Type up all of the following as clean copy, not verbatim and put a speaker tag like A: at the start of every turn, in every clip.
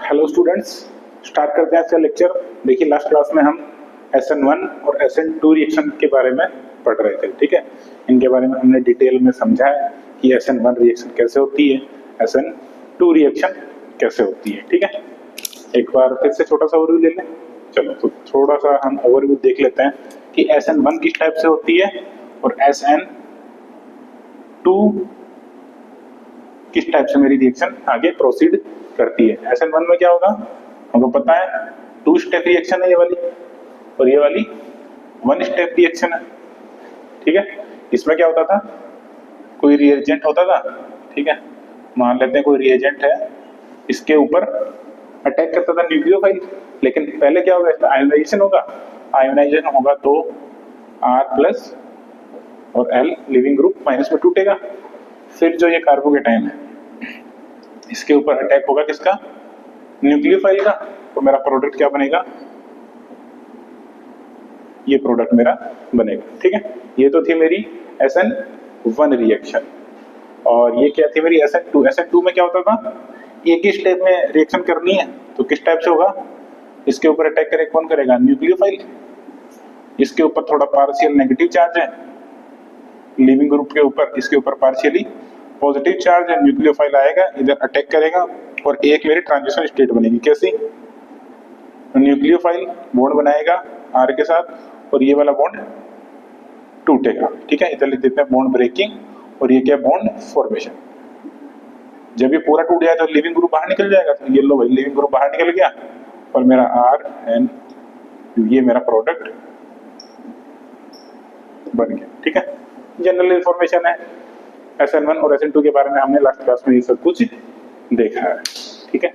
A: Hello students, start करते हैं आज का लेक्चर। देखिए लास्ट क्लास में हम SN1 और SN2 रिएक्शन के बारे में पढ़ रहे थे। ठीक है, इनके बारे में हमने डिटेल में समझा है कि SN1 रिएक्शन कैसे होती है, SN2 रिएक्शन कैसे होती है। ठीक है, एक बार फिर से छोटा सा ओवरव्यू ले लें। चलो तो थोड़ा सा हम ओवरव्यू देख लेते हैं कि SN1 किस टाइप से होती है और SN2 किस टाइप से मेरी रिएक्शन आगे प्रोसीड करती है। SN1 में क्या होगा हमको पता है, 2 स्टेप रिएक्शन है ये वाली, और ये वाली 1 स्टेप रिएक्शन है। ठीक है, इसमें क्या होता था, कोई रिएजेंट होता था। ठीक है, मान लेते हैं कोई रिएजेंट है, इसके ऊपर अटैक करता था न्यूक्लियोफाइल, लेकिन पहले क्या होगा, इसमें आयोनाइजेशन होगा। आयोनाइजेशन होगा तो R+ और L लिविंग ग्रुप माइनस में टूटेगा। फिर जो ये कार्बोकेटाइन है, इसके ऊपर अटैक होगा किसका, न्यूक्लियोफाइल का, तो मेरा प्रोडक्ट क्या बनेगा, ये प्रोडक्ट मेरा बनेगा। ठीक है, ये तो थी मेरी SN1 रिएक्शन। और ये क्या थी मेरी SN2। SN2 में क्या होता था, एक ही स्टेप में रिएक्शन करनी है, तो किस टाइप से होगा, इसके ऊपर अटैक करे कौन करेगा, न्यूक्लियोफाइल। इसके ऊपर थोड़ा पार्शियल नेगेटिव चार्ज है लिविंग ग्रुप के ऊपर, इसके ऊपर पार्शियली पॉजिटिव चार्ज है, न्यूक्लियोफाइल आएगा इधर अटैक करेगा और एक मेरी ट्रांजिशन स्टेट बनेगी। कैसी, न्यूक्लियोफाइल बॉन्ड बनाएगा R के साथ और ये वाला बॉन्ड टूटेगा। ठीक है, इधर लिख देते हैं बॉन्ड ब्रेकिंग, और ये क्या, बॉन्ड फॉर्मेशन। जब ये पूरा टूट जाए तो लिविंग ग्रुप बाहर निकल जाएगा, तो ये लो भाई लिविंग ग्रुप बाहर निकल गया और मेरा RN ये मेरा प्रोडक्ट बन गया। ठीक है, जनरल इंफॉर्मेशन है SN1 और SN2 के बारे में, हमने लास्ट क्लास में ये सब कुछ देखा है। ठीक है,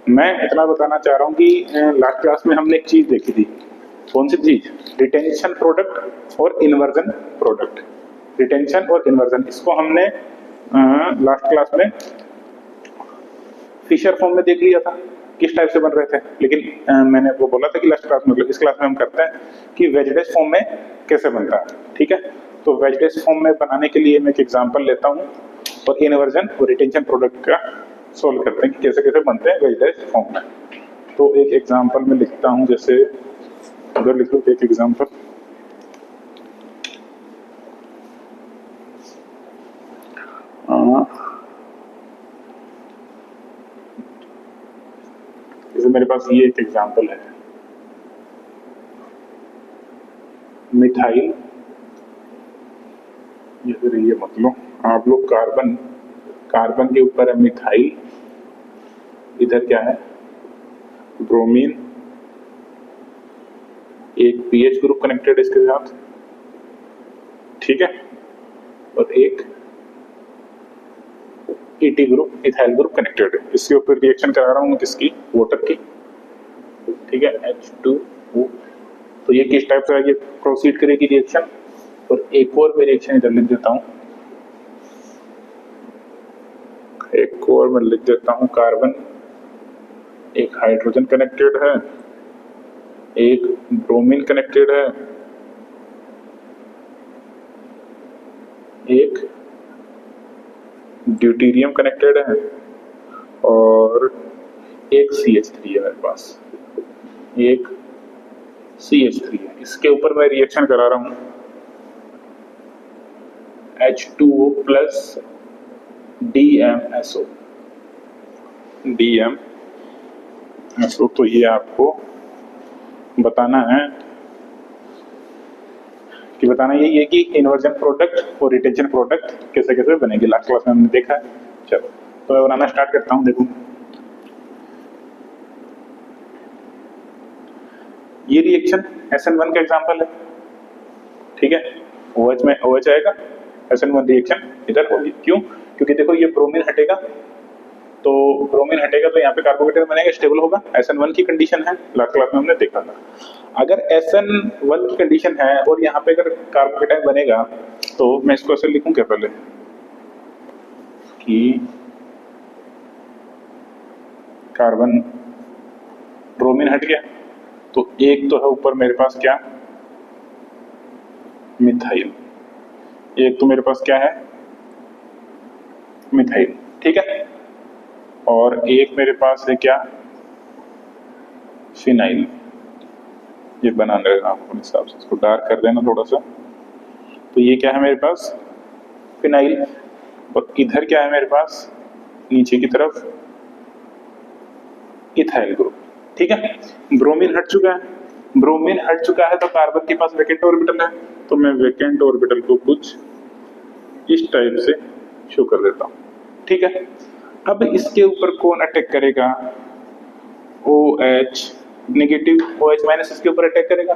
A: मैं इतना बताना चाह रहा हूँ कि लास्ट क्लास में हमने एक चीज देखी थी। कौन सी चीज, रिटेंशन प्रोडक्ट और इन्वर्जन प्रोडक्ट। रिटेंशन और इन्वर्जन, इसको हमने लास्ट क्लास में फिशर फॉर्म में देख लिया था किस टाइप से बन रहे थे, लेकिन मैंने वो बोला था कि लास्ट क्लास में, इस क्लास में हम करते हैं कि वेजडेस फॉर्म में कैसे बनता है। ठीक है, तो वेजडेस फॉर्म में बनाने के लिए मैं एक एग्जांपल लेता हूँ और इन्वर्जन और रिटेंशन प्रोडक्ट का सोल्व करते हैं कि कैसे कैसे बनते हैं वेजडेस फॉर्म में। तो एक एग्जांपल में लिखता हूँ, जैसे उधर लिख लो एक एग्जांपल। जैसे मेरे पास ये एक एग्जांपल है, मिथाइल, ये मत लो आप लोग, कार्बन के ऊपर है मिथाइल, इधर क्या है ब्रोमीन, एक पीएच ग्रुप कनेक्टेड इसके साथ। ठीक है, और एक ET group, ethyl group connected है। इसके ऊपर रिएक्शन करा रहा हूं मैं किसकी, वाटर की। ठीक है, H2O। तो ये किस टाइप से आगे प्रोसीड करेगी रिएक्शन, और एक और मैं रिएक्शन इधर लिख देता हूं, एक और मैं लिख देता हूं, कार्बन, एक हाइड्रोजन कनेक्टेड है, एक ब्रोमीन कनेक्टेड है, एक ड्यूटेरियम कनेक्टेड है, और एक CH3 है मेरे पास, एक CH3 है। इसके ऊपर मैं रिएक्शन करा रहा हूं H2O प्लस DMSO। तो ये आपको बताना है कि यही है कि इन्वर्जन प्रोडक्ट और रिटेंशन प्रोडक्ट कैसे कैसे बनेगी। लास्ट क्लास में हमने देखा है। चलो तो मैं बनाना स्टार्ट करता हूं। देखो ये रिएक्शन SN1 का एग्जांपल है। ठीक है, OH में OH आएगा, SN1 रिएक्शन इधर होगी। क्यों, क्योंकि देखो ये ब्रोमीन हटेगा, तो ब्रोमीन हटेगा तो यहाँ पे कार्बोकेटाइन बनेगा, स्टेबल होगा। SN1 की कंडीशन है, लास्ट क्लास में हमने देखा था। अगर SN1 की कंडीशन है और यहाँ पे अगर कार्बोकेटाइन बनेगा, तो मैं इसको ऐसे लिखूं क्या पहले कि कार्बन, ब्रोमीन हट गया, तो एक तो है ऊपर मेरे पास क्या, मिथाइल, एक तो मेरे पास क्या है, मिथाइल। ठीक है, और एक मेरे पास है क्या, फिनाइल। ये बनाने रहेगा अपने हिसाब से, इसको डार्क कर देना थोड़ा सा। तो ये क्या है मेरे पास, फिनाइल। और इधर क्या है मेरे पास, नीचे की तरफ इथाइल ग्रुप। ठीक है, ब्रोमीन हट चुका है, ब्रोमीन हट चुका है तो कार्बन के पास वैकेंट ऑर्बिटल है, तो मैं वैकेंट ऑर्बिटल को कुछ इस टाइप से शो कर देता हूं। ठीक है, अब इसके ऊपर कौन अटैक करेगा, OH नेगेटिव, OH माइनस इसके ऊपर अटैक करेगा।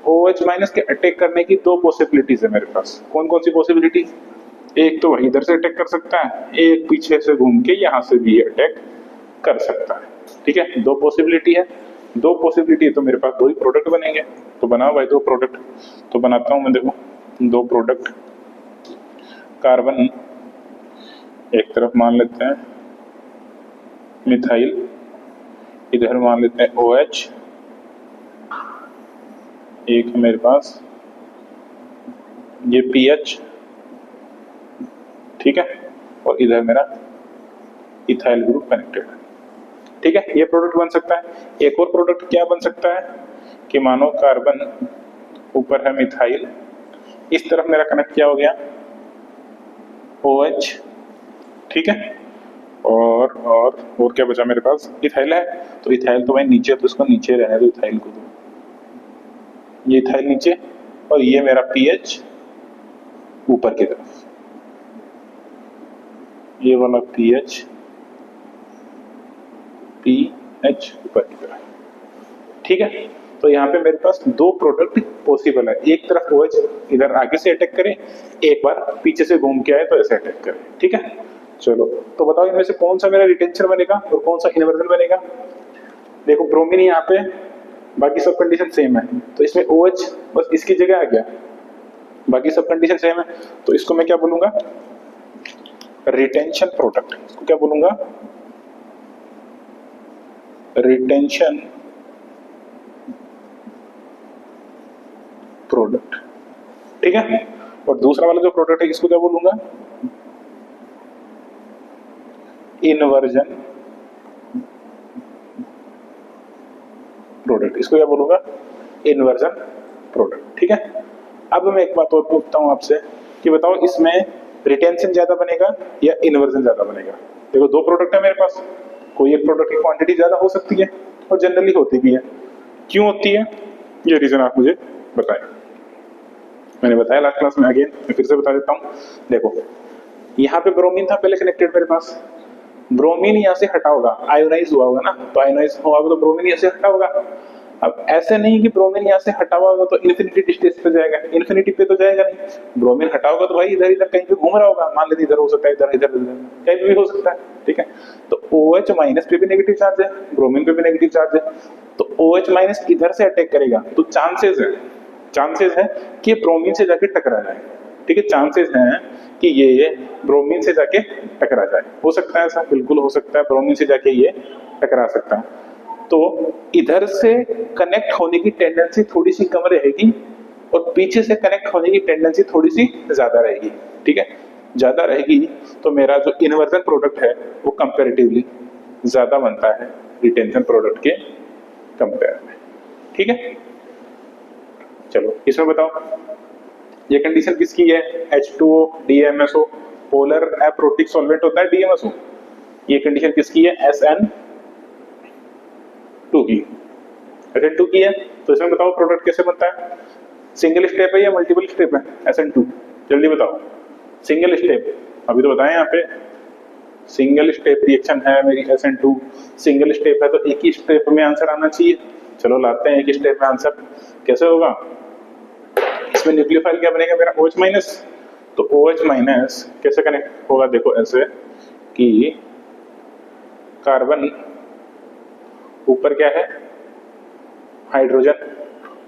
A: OH माइनस के अटैक करने की दो पॉसिबिलिटीज है मेरे पास। कौन कौन सी पॉसिबिलिटी, एक तो वही इधर से अटैक कर सकता है, एक पीछे से घूम के यहां से भी अटैक कर सकता है। ठीक है, दो पॉसिबिलिटी है, दो पॉसिबिलिटी है तो मेरे पास दो ही प्रोडक्ट बनेंगे। तो बनाओ भाई दो प्रोडक्ट। तो बनाता हूं मैं, देखो दो प्रोडक्ट। कार्बन एक तरफ मान लेते हैं मिथाइल, इधर मान लेते हैं OH, एक है मेरे पास ये PH। ठीक है, और इधर मेरा इथाइल ग्रुप कनेक्टेड है। ठीक है, ये प्रोडक्ट बन सकता है। एक और प्रोडक्ट क्या बन सकता है कि मानो कार्बन ऊपर है मिथाइल, इस तरफ मेरा कनेक्ट क्या हो गया OH। ठीक है, और क्या बचा मेरे पास, इथाइल है। तो इथाइल तो भाई नीचे, तो इसको नीचे रहने दो इथाइल को, तो ये इथाइल नीचे और ये मेरा PH ऊपर की तरफ, ये वाला PH ऊपर की तरफ। ठीक है, तो यहाँ पे मेरे पास दो प्रोडक्ट पॉसिबल है, एक तरफ OH इधर आगे से अटैक करे, एक बार पीछे से घूम के आए तो ऐसे अटैक करे। ठीक है, चलो तो बताओ इनमें से कौन सा मेरा रिटेंशन बनेगा और कौन सा इन्वर्जन बनेगा। देखो ब्रोमीन यहाँ पे, बाकी सब कंडीशन सेम है, तो इसमें OH बस इसकी जगह आ गया, बाकी सब कंडीशन सेम है। तो इसको मैं क्या बोलूंगा, रिटेंशन प्रोडक्ट। इसको क्या बोलूंगा, रिटेंशन प्रोडक्ट। ठीक है, और दूसरा वाला जो प्रोडक्ट है इसको क्या बोलूंगा, इन्वर्जन प्रोडक्ट। इसको क्या बोलूंगा, इन्वर्जन प्रोडक्ट। ठीक है, अब मैं एक बात और पूछता हूं आपसे कि बताओ इसमें रिटेंशन ज्यादा बनेगा या इन्वर्जन ज्यादा बनेगा। देखो दो प्रोडक्ट है मेरे पास, कोई एक प्रोडक्ट की क्वांटिटी ज्यादा हो सकती है और जनरली होती भी है। क्यों होती है, ये रीजन आप मुझे बताएं। मैंने बताया लास्ट क्लास में, अगेन मैं फिर से बता देता हूं। देखो यहाँ पे ब्रोमीन था पहले कनेक्टेड मेरे पास, ब्रोमीन यहाँ से हटा होगा, आयोनाइज हुआ होगा ना, तो आयोनाइज हुआ होगा तो ब्रोमीन यहाँ से हटा होगा। अब ऐसे नहीं कि ब्रोमीन यहाँ से हटा हुआ होगा तो इन्फिनिटी डिस्टेंस पे जाएगा, इन्फिनिटी पे तो जाएगा नहीं। ब्रोमीन हटा होगा तो भाई इधर इधर कहीं पे घूम रहा होगा, मान लेते इधर हो सकता है, इधर इधर कहीं पे भी हो सकता है। ठीक है, तो OH माइनस पे भी नेगेटिव चार्ज है, ब्रोमीन पे भी नेगेटिव चार्ज है, तो OH माइनस इधर से अटैक करेगा तो चांसेस है कि ब्रोमीन से जाके टकरा जाए। ठीक है, चांसेस हैं कि ये ब्रोमीन से जाके टकरा जाए, हो सकता है ऐसा, बिल्कुल हो सकता है ब्रोमीन से जाके ये टकरा सकता है। तो इधर से कनेक्ट होने की टेंडेंसी थोड़ी सी कम रहेगी और पीछे से कनेक्ट होने की टेंडेंसी थोड़ी सी ज्यादा रहेगी। ठीक है, ज्यादा रहेगी तो मेरा जो इन्वर्जन प्रोडक्ट है वो कंपैरेटिवली ज्यादा बनता है रिटेंशन प्रोडक्ट के कंपेयर में। ठीक है, चलो इसमें बताओ ये कंडीशन किसकी है, H2O DMSO, polar aprotic solvent होता है DMSO। ये कंडीशन किसकी है, SN2 की, SN2 की है। तो इसमें बताओ प्रोडक्ट कैसे बनता है, सिंगल स्टेप है या मल्टीपल स्टेप है SN2, जल्दी बताओ। सिंगल स्टेप, अभी तो बताएं यहाँ पे सिंगल स्टेप रिएक्शन है मेरी SN2, सिंगल स्टेप है तो एक ही स्टेप में आंसर आना चाहिए। चलो लाते हैं एक ही स्टेप में आंसर, कैसे होगा। इसमें न्यूक्लियोफाइल क्या बनेगा मेरा OH माइनस, तो OH माइनस कैसे कनेक्ट होगा, देखो ऐसे कि कार्बन ऊपर क्या है हाइड्रोजन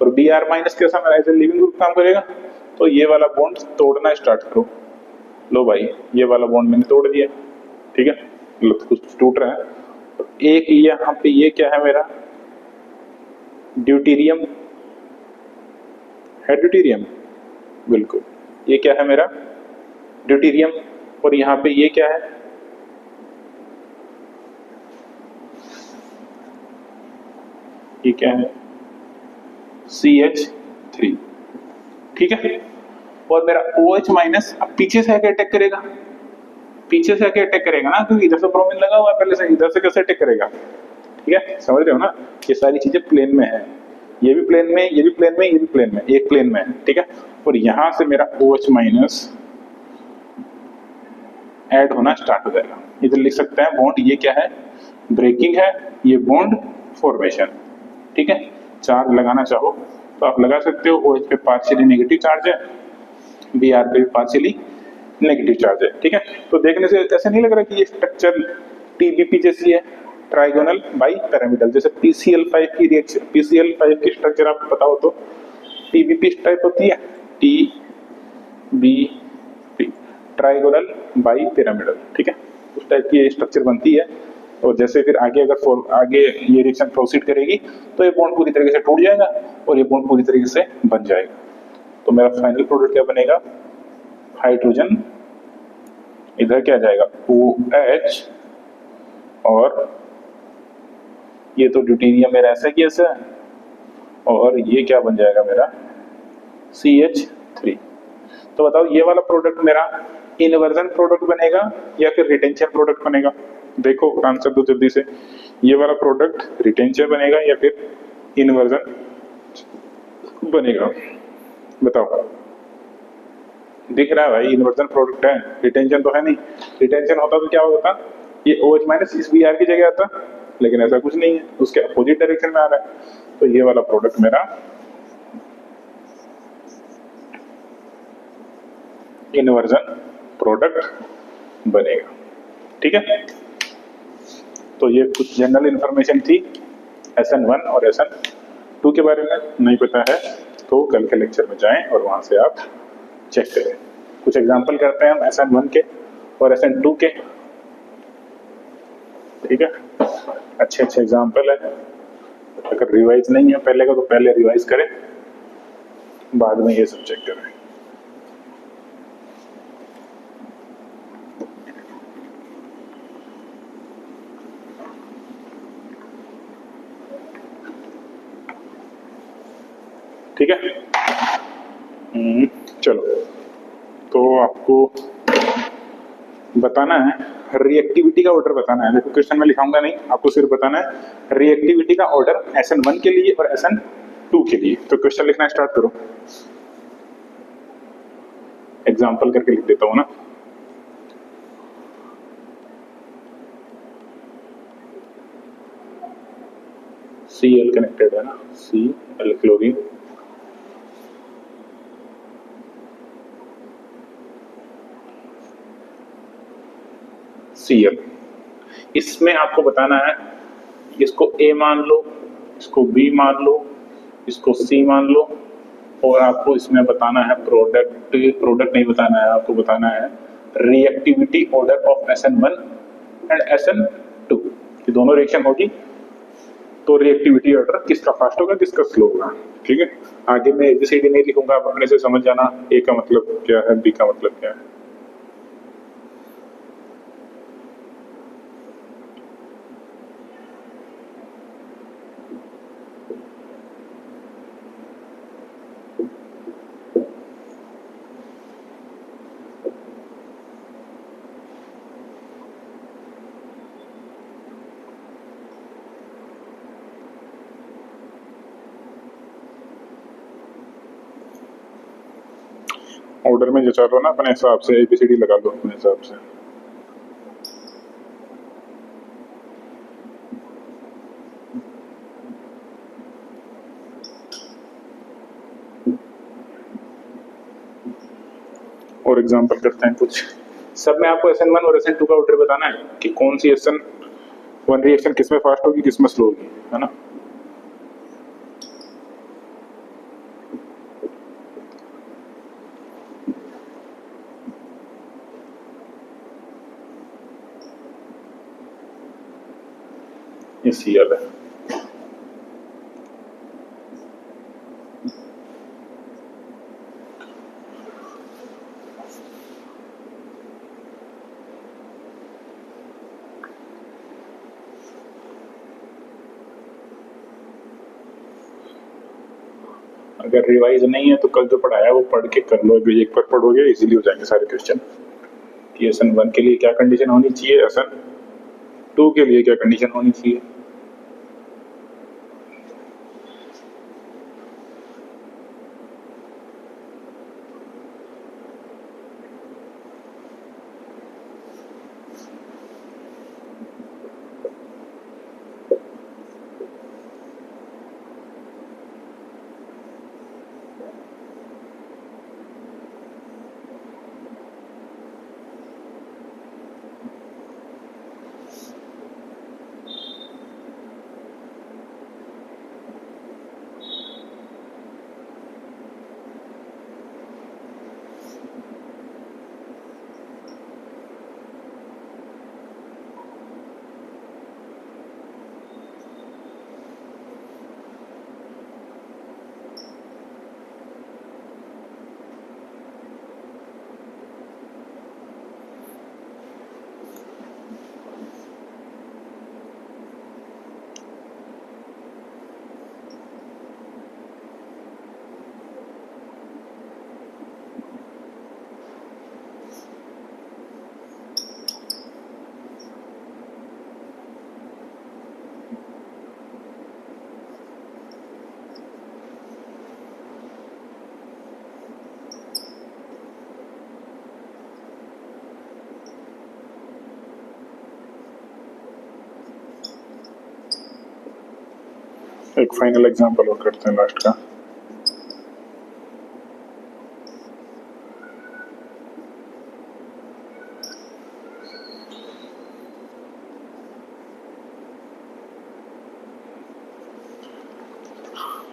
A: और Br माइनस कैसा मेरा एज ए लिविंग ग्रुप काम करेगा, तो ये वाला बॉन्ड तोड़ना स्टार्ट करो। लो भाई ये वाला बॉन्ड मैंने तोड़ दिया। ठीक है, कुछ टूट रहा है। तो एक यहाँ पे ये क्या है मेरा ड्यूटीरियम है, ड्यूटीरियम बिल्कुल, ये क्या है मेरा ड्यूटीरियम, और यहाँ पे ये क्या है ये क्या है, CH3, ठीक है। और मेरा OH माइनस अब पीछे से आके अटैक करेगा, पीछे से आके अटैक करेगा ना, क्योंकि इधर से ब्रोमीन लगा हुआ है पहले से, इधर से कैसे अटैक करेगा, ठीक है, समझ रहे हो ना। ये सारी चीजें प्लेन में है, ये भी प्लेन में, ये भी प्लेन में, ये भी प्लेन में, एक प्लेन में है, ठीक है। और यहां से मेरा OH माइनस ऐड होना स्टार्ट हो जाएगा। इधर लिख सकते हैं बॉन्ड, ये क्या है, ब्रेकिंग है, ये बॉन्ड फॉर्मेशन, ठीक है। चार्ज लगाना चाहो तो आप लगा सकते हो, OH पे पार्शियली नेगेटिव चार्ज है, Br पे भी पार्शियली नेगेटिव चार्ज है, ठीक है। तो देखने से ऐसा नहीं लग रहा कि ये स्ट्रक्चर TBP जैसी है, ट्राइगोनल बाई पिरामिडल, जैसे PCl5 की रिएक्शन, PCl5 की स्ट्रक्चर आपको पता हो तो TBP टाइप होती है, TBP, ट्राइगोनल बाई पिरामिडल, ठीक है, उस टाइप की ये स्ट्रक्चर बनती है। और जैसे फिर आगे अगर आगे ये रिएक्शन प्रोसीड करेगी तो ये बॉन्ड पूरी तरीके से टूट जाएगा और ये बॉन्ड पूरी तरीके से बन जाएगा। तो मेरा फाइनल प्रोडक्ट क्या बनेगा, हाइड्रोजन, इधर क्या जाएगा OH, और ये तो ड्यूटेरियम मेरा ऐसा की ऐसा है, और ये क्या बन जाएगा मेरा CH3। तो बताओ ये वाला प्रोडक्ट मेरा इनवर्जन प्रोडक्ट बनेगा या फिर रिटेंशन प्रोडक्ट बनेगा, देखो आंसर दो जल्दी से, ये वाला प्रोडक्ट रिटेंशन बनेगा या फिर इनवर्जन बनेगा, बताओ। दिख रहा है भाई इन्वर्जन प्रोडक्ट है, रिटेंशन तो है नहीं। रिटेंशन होता तो क्या होता, ये OH माइनस इस Br की जगह आता, लेकिन ऐसा कुछ नहीं है, उसके अपोजिट डायरेक्शन में आ रहा है। तो ये वाला प्रोडक्ट मेरा इन्वर्जन प्रोडक्ट बनेगा, ठीक है। तो ये कुछ जनरल इंफॉर्मेशन थी SN1 और SN2 के बारे में। नहीं पता है तो कल के लेक्चर में जाएं और वहां से आप चेक करें। कुछ एग्जांपल करते हैं हम SN1 के और SN2 के, ठीक है, अच्छे अच्छे एग्जांपल है। अगर रिवाइज नहीं है पहले का तो पहले रिवाइज करें, बाद में ये सब चेक करें। ठीक है, चलो, तो आपको बताना है रिएक्टिविटी का ऑर्डर बताना है। देखो क्वेश्चन में लिखाऊंगा नहीं, आपको सिर्फ बताना है रिएक्टिविटी का ऑर्डर SN1 के लिए और SN2 के लिए। तो क्वेश्चन लिखना स्टार्ट करो, एग्जांपल करके लिख देता हूं ना। Cl कनेक्टेड है ना, Cl क्लोरीन, Cl, इसमें आपको बताना है, इसको A मान लो, इसको B मान लो, इसको C मान लो, और आपको इसमें बताना है प्रोडक्ट नहीं बताना है, आपको बताना है reactivity order of SN1 and SN2। ये दोनों रिएक्शन होगी तो रिएक्टिविटी ऑर्डर किसका फास्ट होगा किसका स्लो होगा, ठीक है। आगे मैं ABCD नहीं लिखूंगा, आप अपने से समझ जाना A का मतलब क्या है, B का मतलब क्या है। ऑर्डर में जचा लो ना अपने हिसाब से, ABCD लगा लो अपने हिसाब से। और एग्जांपल करते हैं कुछ, सब में आपको SN1 और SN2 का ऑर्डर बताना है कि कौन सी SN1 रिएक्शन किसमें फास्ट होगी किसमें स्लो होगी, है ना। ये Cl है, अगर रिवाइज नहीं है तो कल जो पढ़ाया वो पढ़ के कर लो, अभी एक बार पढ़ोगे इजीली हो जाएंगे सारे क्वेश्चन कि SN1 के लिए क्या कंडीशन होनी चाहिए, SN2 के लिए क्या कंडीशन होनी चाहिए। एक फाइनल एग्जांपल और करते हैं लास्ट का।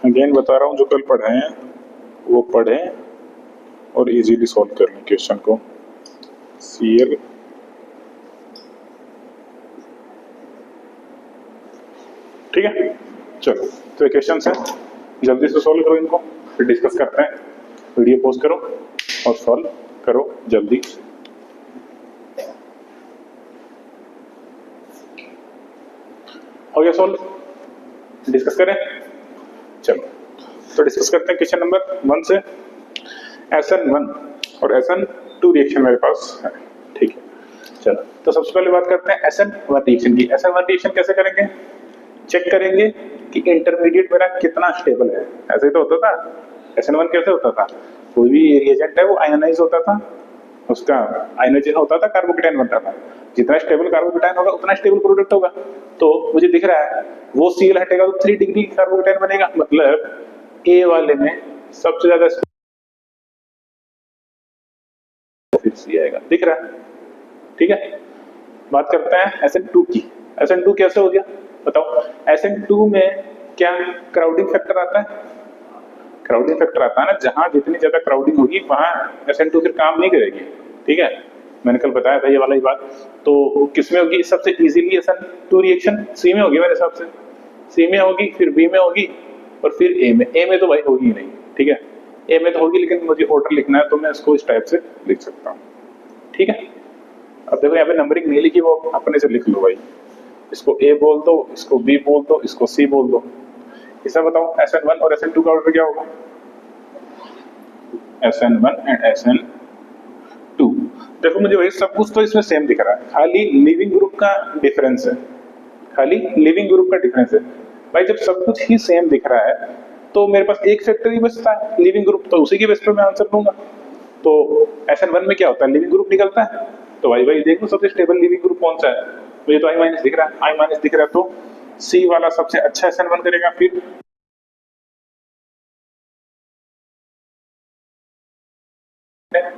A: अगेन बता रहा हूं, जो कल पढ़े हैं वो पढ़ें और इजीली सॉल्व कर लें क्वेश्चन को। Cl ठीक है, चलो तो क्वेश्चन है, जल्दी से सॉल्व करो इनको, फिर डिस्कस करते हैं। वीडियो पॉज करो और सॉल्व करो जल्दी। हो गया सॉल्व, डिस्कस करें। चलो तो डिस्कस करते हैं क्वेश्चन नंबर 1 से। SN1 और SN2 रिएक्शन मेरे पास है, ठीक है। चलो तो सबसे पहले बात करते हैं SN1 रिएक्शन की। SN1 रिएक्शन कैसे करेंगे, चेक करेंगे कि इंटरमीडिएट मेरा कितना स्टेबल है। ऐसे ही तो होता था, SN1 कैसे होता था, कोई भी रिएजेंट है वो आयनाइज होता था, उसका आयनाइजेशन होता था, कार्बोकेटाइन बनता था। जितना स्टेबल कार्बोकेटाइन होगा उतना स्टेबल प्रोडक्ट होगा। तो मुझे दिख रहा है वो Cl हटेगा तो 3 डिग्री कार्बोकेटाइन बनेगा, मतलब A वाले में सबसे ज्यादा फिर C आएगा, दिख रहा है, ठीक है। बात करते हैं SN2 की। SN2 कैसे हो गया बताओ। SN2 में क्या क्राउडिंग फैक्टर आता है, क्राउडिंग फैक्टर आता है ना, जहां जितनी ज्यादा क्राउडिंग होगी वहां SN2 फिर काम नहीं करेगी, ठीक है। मैंने कल बताया था ये वाला ही बात। तो किसमें होगी सबसे इजीली SN2 रिएक्शन, C में होगी मेरे हिसाब से। C में होगी, फिर B में होगी और फिर A में। A में तो भाई होगी ही नहीं, ठीक है। A में तो होगी लेकिन मुझे ऑर्डर लिखना है तो मैं इसको इस टाइप से लिख सकता हूँ, ठीक है। अब देखो यहाँ पे नंबरिंग नहीं लिखी, वो अपने से लिख लो भाई। इसको A बोल दो, इसको B बोल दो, इसको C बोल दो। इसे बताओ SN1 और SN2 का ऑर्डर क्या होगा। SN1 and SN2। देखो मुझे वही सब कुछ तो इसमें सेम दिख रहा है, खाली लिविंग ग्रुप का डिफरेंस है, खाली लिविंग ग्रुप का डिफरेंस है। भाई जब सब कुछ ही सेम दिख रहा है तो मेरे पास एक फैक्टर ही बचता है लिविंग ग्रुप, तो उसी के बेस पर मैं आंसर दूंगा। तो SN1 में क्या होता है, लिविंग ग्रुप निकलता है। तो भाई देखो सबसे स्टेबल लिविंग ग्रुप कौन सा है, मुझे तो I- दिख रहा है, I- दिख रहा है, तो C वाला सबसे अच्छा SN1 करेगा। फिर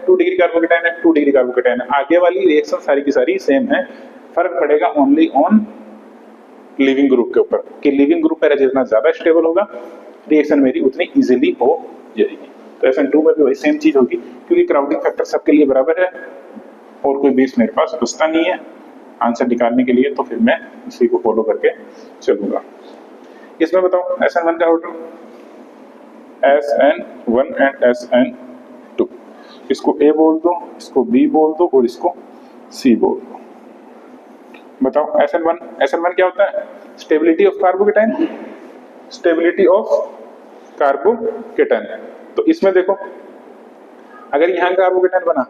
A: 2 डिग्री कार्बोकेटाइन है, 2 डिग्री कार्बोकेटाइन है। आगे वाली रिएक्शन सारी की सारी सेम है, फर्क पड़ेगा ओनली ऑन लिविंग ग्रुप के ऊपर कि लिविंग ग्रुप मेरा जितना ज्यादा स्टेबल होगा रिएक्शन मेरी उतनी इजीली हो जाएगी। तो SN2 में भी वही सेम चीज होगी, क्योंकि क्राउडिंग फैक्टर सबके लिए बराबर है और कोई बेस मेरे पास बचता नहीं है आंसर निकालने के लिए, तो फिर मैं इसी को फॉलो करके चलूंगा। इसमें बताओ SN1 का ऑर्डर, SN1 एंड SN2। इसको A बोल दो, इसको B बोल दो और इसको C बोल दो। बताओ SN1 क्या होता है, stability of carbocation, stability of carbocation. तो इसमें देखो अगर यहाँ कार्बोकेटायन बना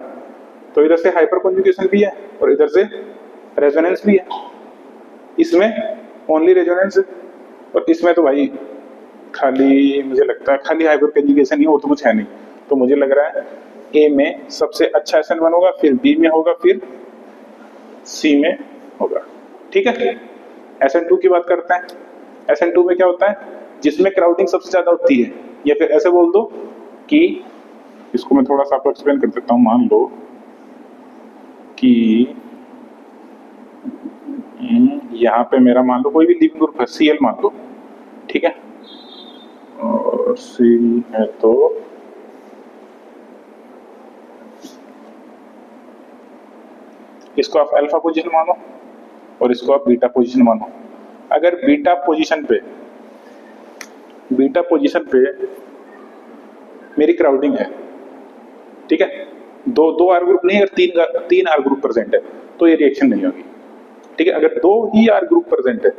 A: तो इधर से हाइपर कॉन्जुगेशन भी है और इधर से रेजोनेंस भी है। इसमें ओनली रेजोनेंस है और इसमें तो भाई खाली, मुझे लगता है खाली हाइपर कॉन्जुगेशन ही, और तो कुछ है नहीं। तो मुझे लग रहा है ए में सबसे अच्छा SN1 होगा, फिर बी में होगा, फिर सी में होगा। ठीक है, SN2 की बात करते हैं। SN2 में क्या होता है, जिसमें क्राउडिंग सबसे ज्यादा होती है, या फिर ऐसे बोल दो कि इसको मैं थोड़ा सा आपको एक्सप्लेन कर देता हूं। मान लो कि यहाँ पे मेरा मान लो कोई भी लिविंग ग्रुप है, Cl मान लो, ठीक है, और C है तो इसको आप अल्फा पोजीशन मानो और इसको आप बीटा पोजीशन मानो। अगर बीटा पोजीशन पे मेरी क्राउडिंग है, ठीक है, दो आर ग्रुप नहीं, अगर तीन आर ग्रुप प्रेजेंट है तो ये रिएक्शन नहीं होगी। ठीक है, अगर दो ही आर ग्रुप प्रेजेंट है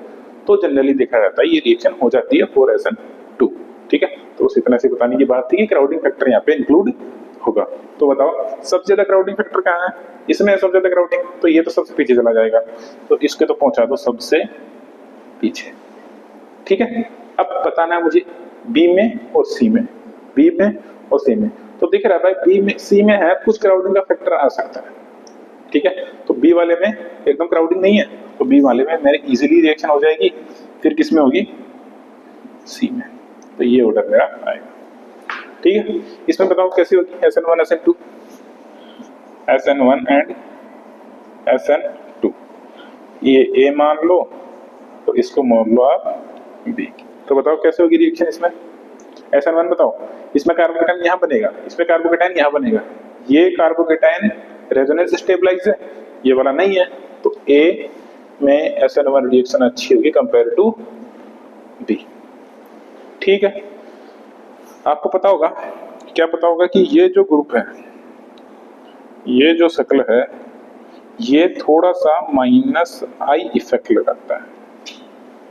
A: तो जनरली देखा जाता है ये रिएक्शन हो जाती है 4SN2। ठीक है, तो उस इतना से बताने की बात थी कि क्राउडिंग फैक्टर यहाँ पे इंक्लूड होगा। तो बताओ सबसे ज्यादा क्राउडिंग फैक्टर कहाँ है, इसमें सबसे ज्यादा क्राउडिंग, तो ये तो सबसे पीछे चला जाएगा, तो इसके तो पहुंचा दो सबसे पीछे। ठीक है, अब बताना है मुझे बी में और सी में, बी में और सी में। तो दिख रहा है भाई बी में सी में है कुछ क्राउडिंग का फैक्टर आ सकता है। ठीक है, तो बी वाले में एकदम क्राउडिंग नहीं है, तो बी वाले में मेरे इजीली रिएक्शन हो जाएगी। फिर किस में होगी, सी में। तो ये ऑर्डर मेरा आएगा। ठीक है, इसमें बताओ कैसी होगी, SN1 SN2, SN1 and SN2। ये ए मान लो तो इसको मान लो आप बी। तो बताओ कैसे होगी रिएक्शन इसमें, SN1 बताओ, इसमें कार्बोकेटायन यहाँ बनेगा, इसमें कार्बोकेटायन यहाँ बनेगा, ये कार्बोकेटायन रेजोनेंस स्टेबलाइज है, ये वाला नहीं है, तो ए में SN1 रिएक्शन अच्छी होगी कंपेयर टू बी। ठीक है, आपको पता होगा, क्या पता होगा कि ये जो ग्रुप है, ये जो शक्ल है, ये थोड़ा सा -I इफेक्ट लगाता है।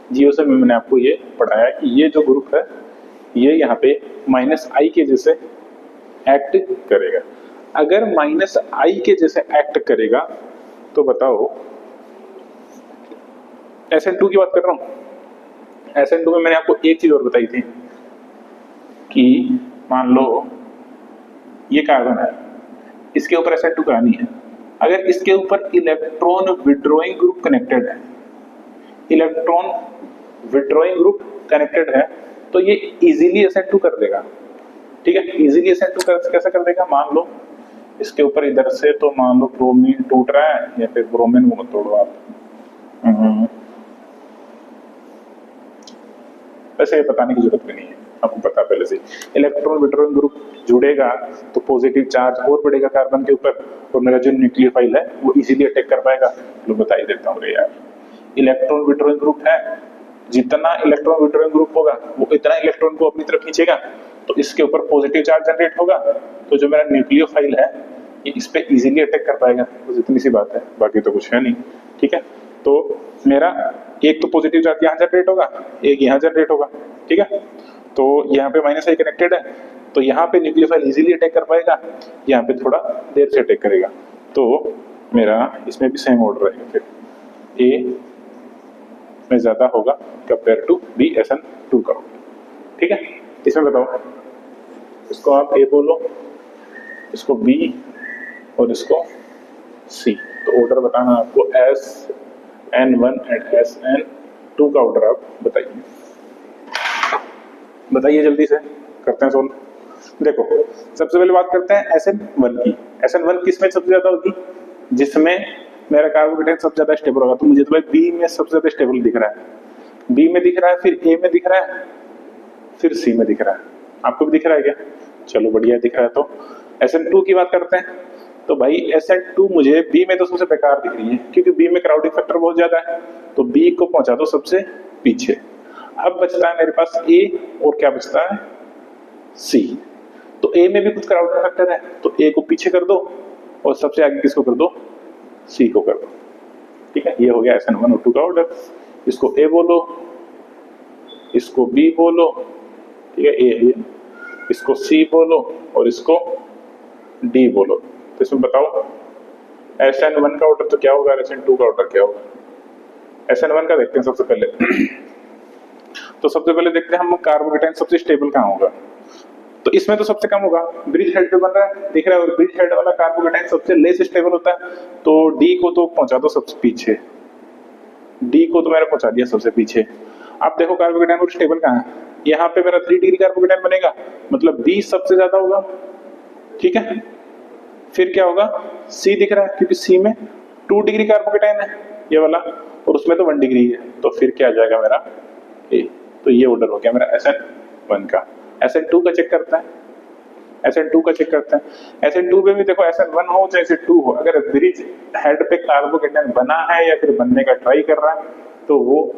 A: जियो से मैंने आपको ये पढ़ाया कि ये जो ग्रुप है ये यहाँ पे -I के जैसे एक्ट करेगा। अगर -I के जैसे एक्ट करेगा तो बताओ, SN2 की बात कर रहा हूं, SN2 में मैंने आपको एक चीज और बताई थी कि मान लो ये कार्बन है, इसके ऊपर SN2 कहानी है, अगर इसके ऊपर इलेक्ट्रॉन विड्रॉइंग ग्रुप कनेक्टेड है, इलेक्ट्रॉन विड्रॉइंग ग्रुप कनेक्टेड है, तो ये इजीली SN2 कर देगा। ठीक है, इजीली SN2 कैसे कर देगा, मान लो इसके ऊपर इधर से तो मान लो ब्रोमीन टूट रहा है, या फिर ब्रोमीन को मत तोड़ो आप, वैसे बताने की जरूरत भी नहीं है, आपको पता पहले से। इलेक्ट्रॉन विड्रॉइंग ग्रुप जुड़ेगा तो पॉजिटिव चार्ज और बढ़ेगा कार्बन के ऊपर, और मेरा जो न्यूक्लियोफाइल है वो इजीली अटैक कर पाएगा। लो बता ही देता हूँ रे यार, इलेक्ट्रॉन विड्रॉइंग ग्रुप है, जितना इलेक्ट्रॉन विड्रॉइंग ग्रुप होगा वो इतना इलेक्ट्रॉन को अपनी तरफ खींचेगा, तो इसके ऊपर पॉजिटिव चार्ज जनरेट होगा, तो जो मेरा न्यूक्लियोफाइल है ये इस पे इजीली अटैक कर पाएगा। बस इतनी सी बात है, बाकी तो कुछ है नहीं। ठीक है, तो मेरा एक तो पॉजिटिव चार्ज यहाँ जनरेट होगा, एक यहाँ जनरेट होगा। ठीक है, तो यहाँ पे -I कनेक्टेड है, तो यहाँ पे न्यूक्लियोफाइल इजीली अटैक कर पाएगा, यहाँ पे थोड़ा देर से अटैक करेगा। तो मेरा इसमें भी सेम ऑर्डर रहेगा, फिर ए में ज्यादा होगा कंपेयर टू बी SN2 का ऑर्डर। ठीक है, इसमें बताओ, इसको आप ए बोलो, इसको बी और इसको सी। तो ऑर्डर बताना आपको SN1 एंड SN2 का ऑर्डर आप बताइए, बताइए जल्दी से, करते हैं सोल्व। देखो सबसे पहले बात करते हैं SN1 की। SN1 किसमें सबसे ज्यादा होगी, जिसमें मेरा कार्बोकेटायन सबसे ज्यादा स्टेबल होगा। तो मुझे तो भाई बी में सबसे ज्यादा स्टेबल दिख रहा है, बी में दिख रहा है, फिर ए में दिख रहा है, फिर सी में दिख रहा है। आपको भी दिख रहा है क्या, चलो बढ़िया दिख रहा है। तो SN2 की बात करते हैं, तो भाई SN2 मुझे बी में तो सबसे बेकार दिख रही है, क्योंकि बी में क्राउडिंग फैक्टर बहुत ज्यादा है, तो बी को पहुंचा दो सबसे पीछे। अब बचता है मेरे पास ए, और क्या बचता है, सी। तो ए में भी कुछ क्राउडिंग फैक्टर है, तो ए को पीछे कर दो और सबसे आगे किसको कर दो, सी को कर दो। ठीक है, ये हो गया SN1 और 2 का ऑर्डर। इसको ए बोलो, इसको बी बोलो, ठीक है, ए, इसको सी बोलो और इसको डी बोलो। तो इसमें बताओ SN1 का ऑर्डर तो क्या होगा, SN2 का ऑर्डर क्या होगा? SN1 का देखते हैं सबसे पहले। तो सबसे पहले देखते हैं हम कार्बोकेटाइन सबसे स्टेबल कहाँ होगा। तो इसमें तो सबसे कम होगा, ब्रिज हेड पे बन रहा है, दिख रहा है, और ब्रिज हेड वाला कार्बोकेटाइन सबसे लेस स्टेबल होता है। तो डी को तो पहुंचा दो सबसे पीछे, डी को तो मैंने पहुंचा दिया सबसे पीछे। अब देखो कार्बोकेटाइन और स्टेबल कहाँ है, यहाँ पे मेरा 3 डिग्री कार्बोकेटाइन बनेगा, मतलब बी सबसे ज्यादा होगा, ठीक है। फिर क्या होगा, सी दिख रहा है क्योंकि सी में 2 डिग्री कार्बोकेटाइन है ये वाला, और उसमें तो 1 डिग्री है, तो फिर क्या आ जाएगा मेरा ए। तो ये ऑर्डर हो गया मेरा SN1 का। SN2 का चेक करता है, SN2 का चेक करते हैं। SN2 में भी देखो SN1 हो चाहे SN2 हो, अगर ब्रिज हेड पे कार्बोकेटाइन बना है या फिर बनने का ट्राई कर रहा है तो वो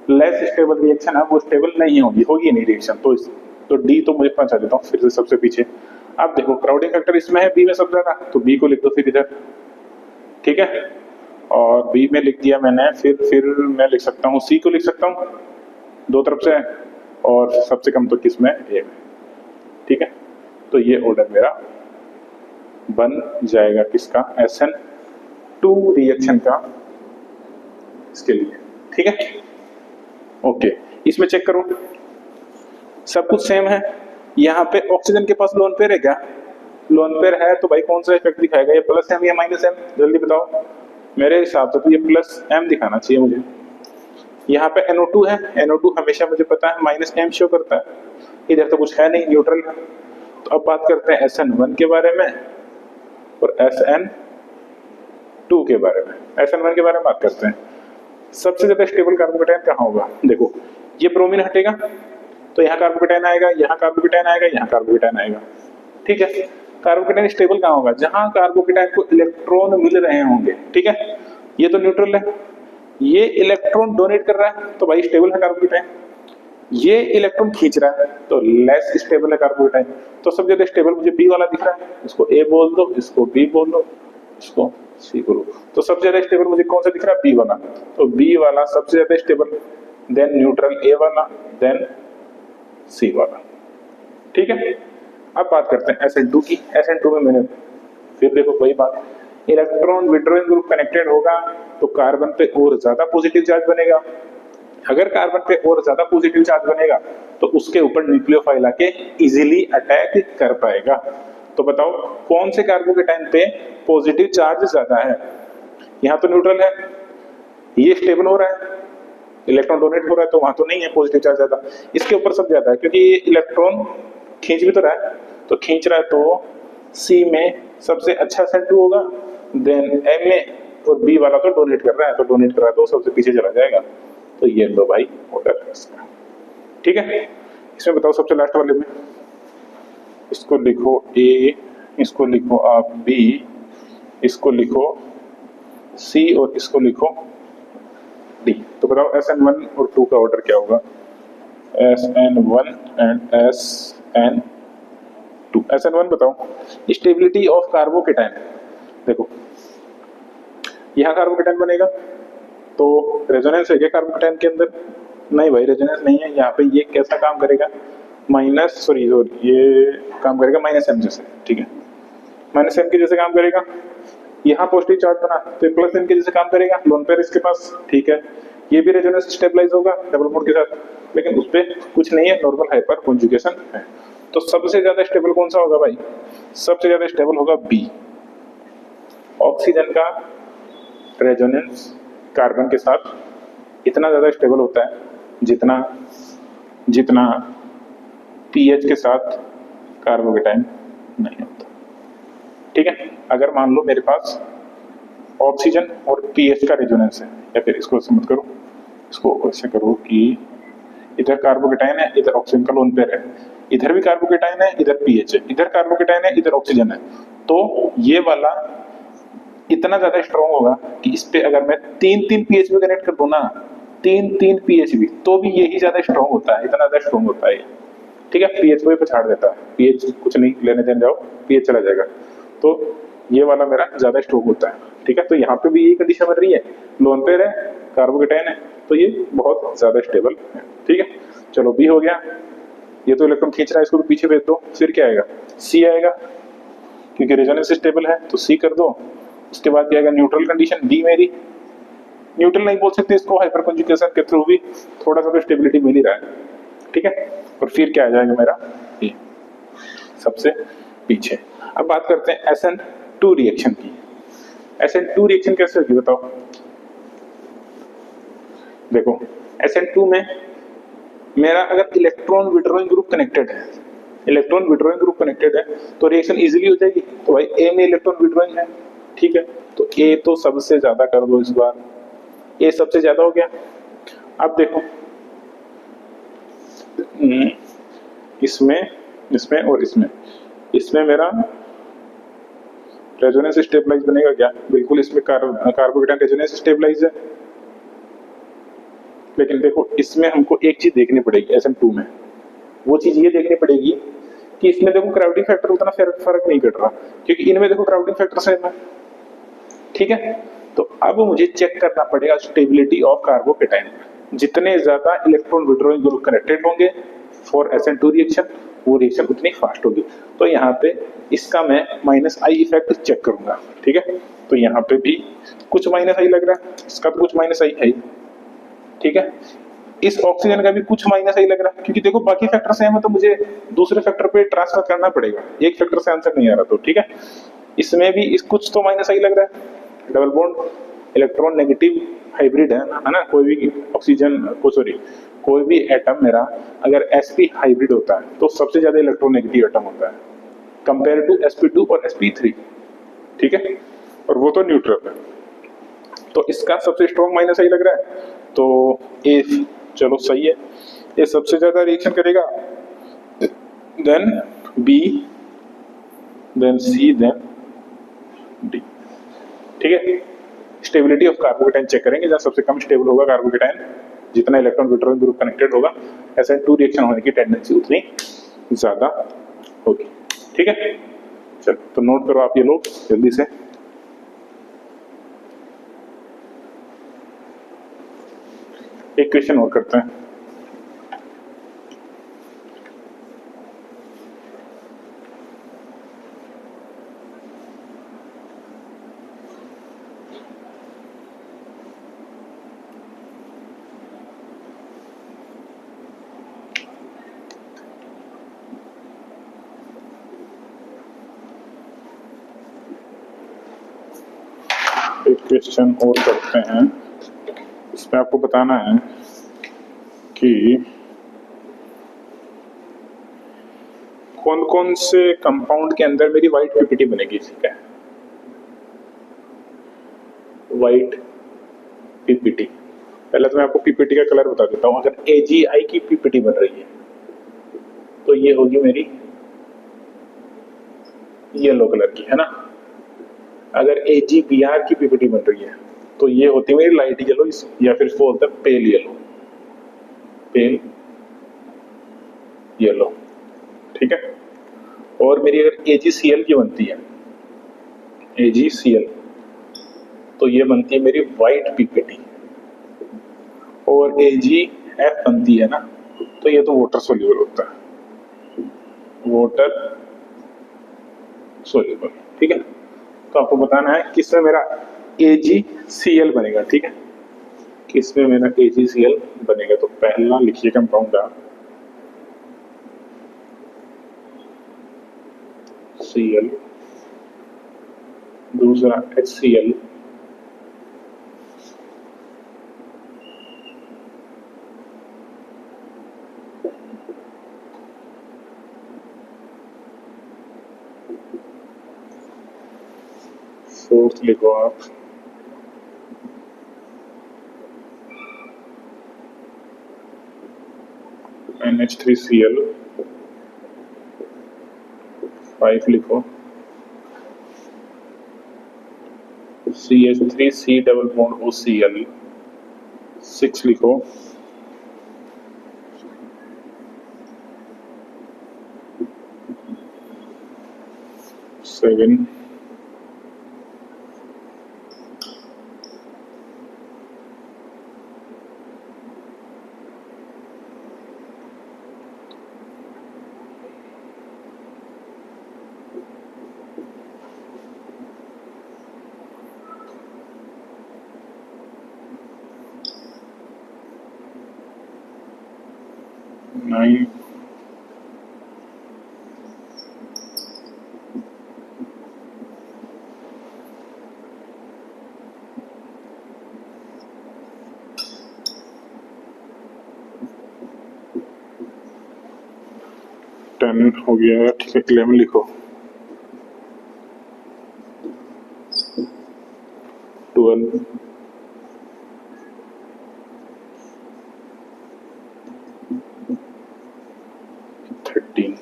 A: लेस स्टेबल रिएक्शन है, वो स्टेबल नहीं होगी, होगी नहीं रिएक्शन। तो डी तो मुझे पहुंचा देता हूँ फिर से सबसे पीछे। अब देखो क्राउडिंग फैक्टर इसमें है बी में सबसे ज्यादा, तो बी को लिख दो फिर इधर, ठीक है। और बी में लिख दिया मैंने, फिर मैं लिख सकता हूँ सी को लिख सकता हूँ दो तरफ से, और सबसे कम तो किसमें, ए में, ठीक है। तो ये ऑर्डर मेरा बन जाएगा किसका, SN2 रिएक्शन का, इसके लिए, ठीक है। ओके, इसमें चेक करो सब कुछ सेम है। यहाँ पे ऑक्सीजन के पास लोन पेयर है क्या, लोन पेयर है, तो भाई कौन सा इफेक्ट दिखाएगा, ये प्लस एम या माइनस एम, जल्दी बताओ। मेरे हिसाब से तो ये प्लस एम दिखाना चाहिए मुझे। यहाँ पे NO2 है, NO2 हमेशा मुझे पता है माइनस एम शो करता है, इधर तो कुछ है नहीं, न्यूट्रल है। तो अब बात करते हैं SN1 के बारे में और SN2 के बारे में। SN1 के बारे में बात करते हैं। सबसे ज्यादा स्टेबल कार्बोकेटाइन कहाँ होगा, देखो ये ब्रोमीन हटेगा तो यहाँ कार्बोकेटाइन आएगा, यहाँ कार्बोकेटाइन आएगा, यहाँ कार्बोकेटाइन आएगा, ठीक है। कार्बोकेटाइन स्टेबल कहाँ होगा, जहां कार्बोकेटाइन को इलेक्ट्रॉन मिल रहे होंगे, ठीक है। ये तो न्यूट्रल है, ये इलेक्ट्रॉन डोनेट कर रहा है तो भाई स्टेबल है कार्बोकेटाइन। ये इलेक्ट्रॉन खींच रहा है तो लेस स्टेबल है कार्बोकेटाइन। तो सबसे ज्यादा स्टेबल मुझे बी वाला दिख रहा है, इसको ए बोल दो, इसको बी बोल दो, इसको सी बोलो। तो सबसे ज्यादा स्टेबल मुझे कौन सा दिख रहा है, बी वाला। तो बी वाला सबसे ज्यादा स्टेबल, देन न्यूट्रल ए वाला, देन सी वाला, ठीक है। अब बात करते हैं SN2 की। SN2 में मैंने फिर देखो वही बात, इलेक्ट्रॉन विड्रॉइंग ग्रुप कनेक्टेड होगा तो कार्बन पे और ज्यादा पॉजिटिव चार्ज बनेगा। अगर कार्बन पे और ज्यादा पॉजिटिव चार्ज बनेगा तो उसके ऊपर न्यूक्लियोफाइल आके इजीली अटैक कर पाएगा। तो बताओ कौन से कार्बोकेटाइन पे पॉजिटिव चार्ज ज्यादा है, यहाँ तो न्यूट्रल है, ये स्टेबल हो रहा है, इलेक्ट्रॉन डोनेट हो रहा है, तो वहां तो नहीं है पॉजिटिव चार्ज ज्यादा, इसके ऊपर सब ज्यादा है क्योंकि ये इलेक्ट्रॉन खींच भी तो रहा है, तो खींच रहा है तो सी में सबसे अच्छा SN2 होगा, देन एम में, और बी वाला तो डोनेट कर रहा है, तो डोनेट कर रहा है तो सबसे पीछे चला जाएगा। तो ये लो भाई ऑर्डर है इसका, ठीक है। इसमें बताओ सबसे लास्ट वाले में, इसको लिखो ए, इसको लिखो आप बी, इसको लिखो सी और इसको लिखो डी। तो बताओ SN1 और 2 का ऑर्डर क्या होगा, SN1 एंड SN2। SN1 बताओ स्टेबिलिटी ऑफ कार्बोकेटाइन, देखो यहाँ कार्बोकेटाइन बनेगा तो रेजोनेंस है क्या कार्बोकेटाइन के अंदर, नहीं भाई रेजोनेंस नहीं है। यहाँ पे ये कैसा काम करेगा, ये काम करेगा -m जैसे, ठीक है, -m के जैसे काम करेगा। यहाँ पॉजिटिव चार्ज बना तो प्लस m के जैसे काम करेगा, लोन पेयर इसके पास, ठीक है। ये भी रेजोनेंस स्टेबलाइज होगा डबल बॉन्ड के साथ, लेकिन उस पर कुछ नहीं है, नॉर्मल हाइपर कॉन्जुगेशन है। तो सबसे ज्यादा स्टेबल कौन सा होगा भाई, सबसे ज्यादा स्टेबल होगा बी। ऑक्सीजन का रेजोनेंस कार्बन के साथ इतना ज्यादा स्टेबल होता है जितना पीएच के साथ कार्बोकेटाइन नहीं होता, ठीक है। अगर मान लो मेरे पास ऑक्सीजन और पीएच का रेजोनेंस है, या फिर इसको ऐसे मत करो, इसको ऐसे करो कि इधर कार्बोकेटाइन है, इधर ऑक्सीजन का लोन पेयर है, इधर भी कार्बोकेटाइन है, इधर पीएच है, इधर कार्बोकेटाइन है, इधर ऑक्सीजन है। तो ये वाला इतना ज्यादा स्ट्रॉन्ग होगा कि इस पे अगर मैं 3-3 पीएच भी कनेक्ट कर दूं ना, 3-3 पीएच भी, तो भी यही ज्यादा स्ट्रॉन्ग होता है, इतना ज्यादा स्ट्रॉन्ग होता है, ठीक है। पीएच को भी पछाड़ देता है, पीएच कुछ नहीं लेने देने जाओ, पीएच चला जाएगा। तो ये वाला मेरा ज्यादा स्ट्रॉन्ग होता है, ठीक है। तो यहाँ पे भी यही कंडीशन बन रही है, लोन पेयर है, कार्बोकेटाइन है, तो ये बहुत ज्यादा स्टेबल है, ठीक है। चलो बी हो गया, ये तो इलेक्ट्रॉन खींच रहा है, इसको भी पीछे भेज दो, फिर क्या आएगा, सी आएगा, क्योंकि रेजोनेंस स्टेबल है तो सी कर दो। उसके बाद क्या आएगा, न्यूट्रल कंडीशन डी मेरी, न्यूट्रल नहीं बोल सकते इसको, हाइपर कंजुगेशन के थ्रू भी थोड़ा सा तो स्टेबिलिटी मिल ही रहा है, ठीक है। और फिर क्या आ जाएगा मेरा, ये सबसे पीछे। अब बात करते हैं SN2 रिएक्शन की। SN2 रिएक्शन कैसे होगी बताओ। देखो SN2 में मेरा अगर इलेक्ट्रॉन विड्रॉइंग ग्रुप कनेक्टेड है, इलेक्ट्रॉन विड्रॉइंग ग्रुप कनेक्टेड है तो रिएक्शन इजीली हो जाएगी। तो भाई ए में इलेक्ट्रॉन विड्रॉइंग है, ठीक है, तो ए तो सबसे ज्यादा कर दो इस बार, ए सबसे ज्यादा हो गया। अब देखो इसमें इसमें और इसमें मेरा रेजोनेंस स्टेबलाइज बनेगा क्या, बिल्कुल इसमें कार्बोकेटायन रेजोनेंस स्टेबलाइज है। लेकिन देखो इसमें हमको एक चीज देखनी पड़ेगी SN2 में, वो चीज ये देखनी पड़ेगी कि इसमें देखो क्राउडिंग फैक्टर उतना फर्क नहीं पड़ रहा, क्योंकि इनमें देखो क्राउडिंग फैक्टर सेम है, ठीक है। तो अब मुझे चेक करना पड़ेगा स्टेबिलिटी ऑफ कार्बोकेटायन। जितने ज्यादा इलेक्ट्रॉन विड्रॉइंग ग्रुप कनेक्टेड होंगे फॉर SN2 रिएक्शन, वो रिएक्शन उतनी फास्ट होगी। तो यहाँ पे इसका मैं -I इफेक्ट चेक करूंगा, ठीक है। तो यहाँ पे भी कुछ -I लग रहा है, इसका तो कुछ -I है, ठीक है। इस ऑक्सीजन का भी कुछ -I लग रहा है, क्योंकि देखो बाकी फैक्टर सेम है तो मुझे दूसरे फैक्टर पे ट्रांसफर करना पड़ेगा, एक फैक्टर से आंसर नहीं आ रहा तो, ठीक है। इसमें भी इस कुछ तो -I लग रहा है, double bond electron negative hybrid है ना, कोई भी ऑक्सीजन को सॉरी कोई भी एटम मेरा अगर sp हाइब्रिड होता है तो सबसे ज्यादा इलेक्ट्रॉन नेगेटिव एटम होता है कंपेयर टू sp2 और sp3, ठीक है, और वो तो न्यूट्रल है। तो इसका सबसे स्ट्रॉन्ग -I लग रहा है, तो ए चलो सही है, ये सबसे ज्यादा रिएक्शन करेगा, देन बी, देन सी, देन डी, ठीक है। स्टेबिलिटी ऑफ कार्बोकेटायन चेक करेंगे, जहां सबसे कम स्टेबल होगा कार्बोकेटायन, जितना इलेक्ट्रॉन विड्रॉइंग ग्रुप कनेक्टेड होगा SN2 रिएक्शन होने की टेंडेंसी उतनी ज्यादा होगी, ठीक है। चलो तो नोट करो आप ये लोग जल्दी से। एक क्वेश्चन और करते हैं। एक क्वेश्चन और करते हैं, इसमें आपको बताना है कि कौन कौन से कंपाउंड के अंदर मेरी व्हाइट पीपीटी बनेगी, ठीक है। व्हाइट पीपीटी, पहले तो मैं आपको पीपीटी का कलर बता देता हूं। अगर AgI की पीपीटी बन रही है तो ये होगी मेरी येलो कलर की, है ना। अगर AgBr की पीपीटी बन रही है तो ये होती है मेरी लाइट येलो, या फिर इसको बोलते हैं पेल येलो, पेल येलो, ठीक है। और मेरी अगर AgCl की बनती है, AgCl, तो ये बनती है मेरी व्हाइट पीपीटी। और AgF बनती है ना, तो ये तो वाटर सोल्यूबल होता है, वाटर सोल्यूबल, ठीक है। तो आपको बताना है किसमें मेरा AgCl बनेगा, ठीक है, किसमें मेरा AgCl बनेगा। तो पहला लिखिए कंपाउंड आप Cl, दूसरा HCl, फोर्थ लिखो आप NH3Cl, 5 लिखो CH3C डबल बॉन्ड OCl, 6 लिखो सेवन, 9 10 हो गया, ठीक है 11 लिखो, 12 13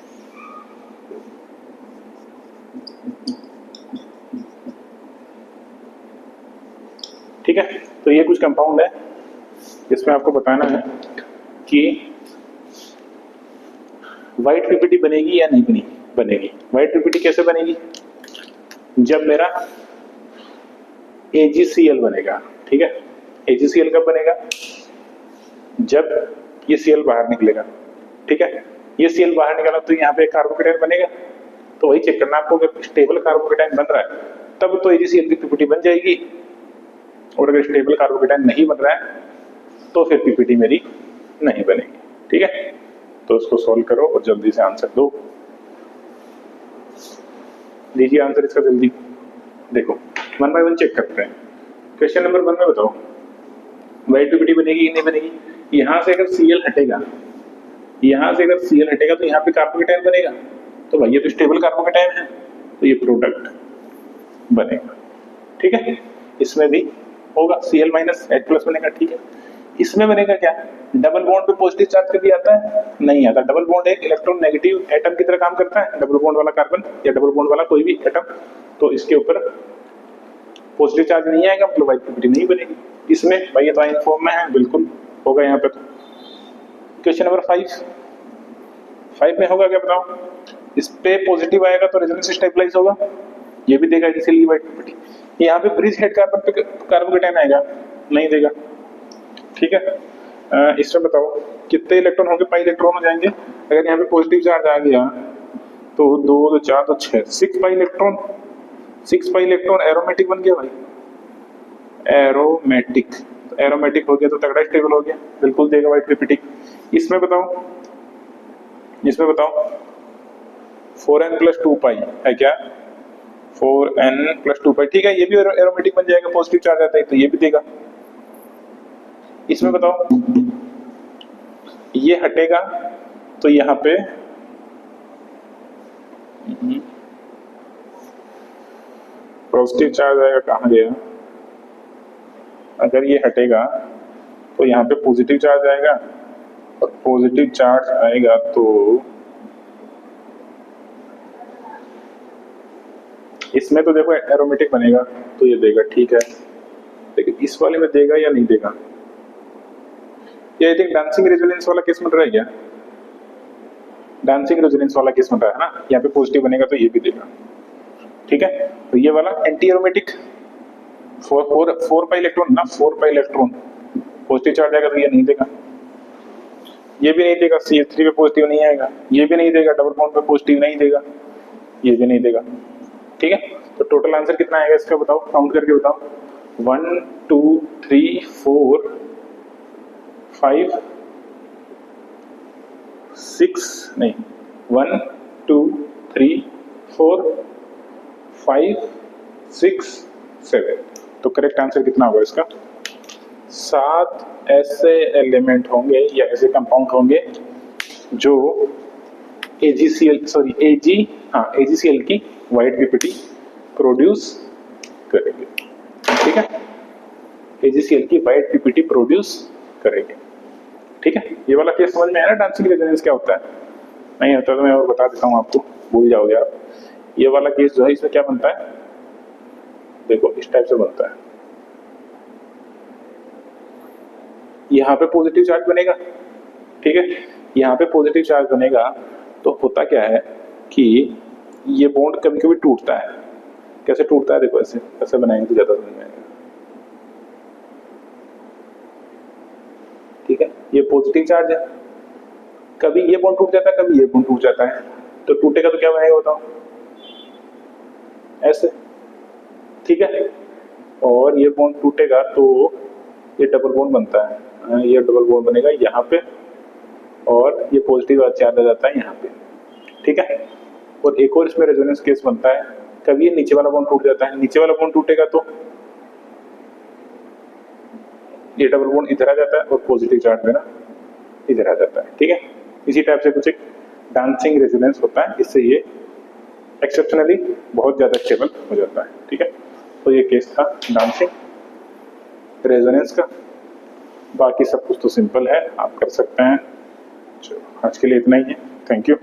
A: ठीक है। तो ये कुछ कंपाउंड है, इसमें आपको बताना है कि व्हाइट पीपीटी बनेगी या नहीं बनेगी। व्हाइट पीपीटी कैसे बनेगी? जब मेरा AgCl बनेगा, ठीक है। AgCl कब बनेगा? जब ये Cl बाहर निकलेगा, ठीक है। ये Cl बाहर निकाला तो यहाँ पे कार्बोकेटाइन बनेगा, तो वही चेक करना आपको, अगर स्टेबल कार्बोकेटाइन बन रहा है तब तो AgCl की पीपीटी बन जाएगी, और अगर स्टेबल कार्बोकेटाइन नहीं बन रहा है तो फिर पीपीटी मेरी नहीं बनेगी, ठीक है। तो इसको सॉल्व करो और जल्दी से आंसर दो, दीजिए आंसर इसका जल्दी। देखो 1 बाय 1 चेक करते हैं। क्वेश्चन नंबर 1 में बताओ व्हाइट पीपीटी बनेगी कि नहीं बनेगी? यहां से अगर Cl हटेगा, यहां से अगर Cl हटेगा तो यहाँ पे कार्बोकेटाइन बनेगा, तो भाई ये तो स्टेबल कार्बोकेटाइन है, तो ये प्रोडक्ट बनेगा, ठीक है। इसमें भी होगा Cl माइनस H प्लस बनेगा, ठीक है। इसमें बनेगा क्या? डबल बॉन्ड पे पॉजिटिव चार्ज कभी आता है? नहीं आता। डबल बॉन्ड एक इलेक्ट्रॉन नेगेटिव एटम की तरह काम करता है, डबल बॉन्ड वाला कार्बन या डबल बॉन्ड वाला कोई भी एटम, तो इसके ऊपर पॉजिटिव चार्ज नहीं आएगा, मतलब व्हाइट पीपीटी नहीं बनेगी। इसमें भाई ये तो आयन फॉर्म में है, बिल्कुल होगा यहाँ पे। तो क्वेश्चन नंबर 5 में होगा क्या बताओ? इस पे पॉजिटिव आएगा तो रेजोनेंस स्टेबलाइज होगा, ये भी देगा इसीलिए व्हाइट पीपीटी। यहाँ पे ब्रिज हेड कार्बन पे कार्बोकेटाइन आएगा, नहीं देगा, ठीक है। इसमें बताओ कितने इलेक्ट्रॉन होंगे? पाई इलेक्ट्रॉन हो जाएंगे। अगर यहाँ पे पॉजिटिव चार्ज आ गया तो 2 2 4 तो 6 6 pi electron, 6 pi electron aromatic बन गया भाई, एरोमेटिक। तो एरोमेटिक हो गया तो तगड़ा स्टेबल हो गया, बिल्कुल देगा व्हाइट पीपीटी। इसमें बताओ, इसमें बताओ 4n + 2 पाई है क्या? 4n + 2 पाई, ठीक है, ये भी एरोमेटिक बन जाएगा, पॉजिटिव चार्ज आता है तो ये भी देगा। इसमें बताओ ये हटेगा तो यहाँ पे पॉजिटिव चार्ज आएगा, कहाँ गया? अगर ये हटेगा तो यहाँ पे पॉजिटिव चार्ज आएगा, और पॉजिटिव चार्ज आएगा तो इसमें तो देखो एरोमेटिक बनेगा तो ये देगा, ठीक है। लेकिन इस वाले में देगा या नहीं देगा? ये आई थिंक डांसिंग रेजोनेंस वाला केस बन रहा है क्या? डांसिंग रेजोनेंस वाला केस बन रहा है ना, यहाँ पे पॉजिटिव बनेगा तो ये भी देगा, ठीक है। तो ये वाला एंटी एरोमेटिक 4 पाई इलेक्ट्रॉन ना, 4 पाई इलेक्ट्रॉन पॉजिटिव चार्ज आएगा तो ये नहीं देगा, ये भी नहीं देगा। CH3 पे पॉजिटिव नहीं आएगा, ये भी नहीं देगा। डबल बॉन्ड पे पॉजिटिव नहीं देगा, ये भी नहीं देगा, ठीक है। तो टोटल आंसर कितना आएगा इसका बताओ, काउंट करके बताओ। 1 2 3 4 5 6 नहीं 1 2 3 4 5 6 7। तो करेक्ट आंसर कितना होगा इसका? 7 ऐसे एलिमेंट होंगे या ऐसे कंपाउंड होंगे जो AgCl की व्हाइट पीपीटी प्रोड्यूस करेंगे, ठीक है। AgCl की व्हाइट पीपीटी प्रोड्यूस करेंगे, ठीक है। ये वाला केस समझ में आया ना, डांसिंग रेजोनेंस क्या होता है? नहीं होता तो मैं और बता देता हूँ आपको, भूल जाओगे आप। ये वाला केस जो है इसमें क्या बनता है, देखो इस टाइप से बनता है। यहाँ पे पॉजिटिव चार्ज बनेगा, ठीक है, यहाँ पे पॉजिटिव चार्ज बनेगा तो होता क्या है कि ये बॉन्ड कभी कभी टूटता है। कैसे टूटता है देखो, ऐसे ऐसे बनाएंगे तो ज्यादा समझ में आएगा, ठीक है। ये पॉजिटिव चार्ज है, कभी ये बॉन्ड टूट जाता है, कभी ये बॉन्ड टूट जाता है, तो टूटेगा तो क्या बनेगा बताओ? ऐसे, ठीक है। और ये बॉन्ड टूटेगा तो ये डबल बॉन्ड बनता है, ये डबल बॉन्ड बनेगा यहाँ पे और ये पॉजिटिव चार्ज आ जाता है यहाँ पे, ठीक है। और एक और इसमें रेजोनेंस केस बनता है, कभी ये नीचे वाला बॉन्ड टूट जाता है, नीचे वाला बॉन्ड टूटेगा तो ये डबल बॉन्ड इधर आ जाता है और पॉजिटिव चार्ज मेरा इधर आ जाता है, ठीक है। इसी टाइप से कुछ एक डांसिंग रेजोनेंस होता है, इससे ये एक्सेप्शनली बहुत ज्यादा स्टेबल हो जाता है, ठीक है। तो ये केस था डांसिंग रेजोनेंस का। बाकी सब कुछ तो सिंपल है, आप कर सकते हैं। चलो आज के लिए इतना ही है, थैंक यू।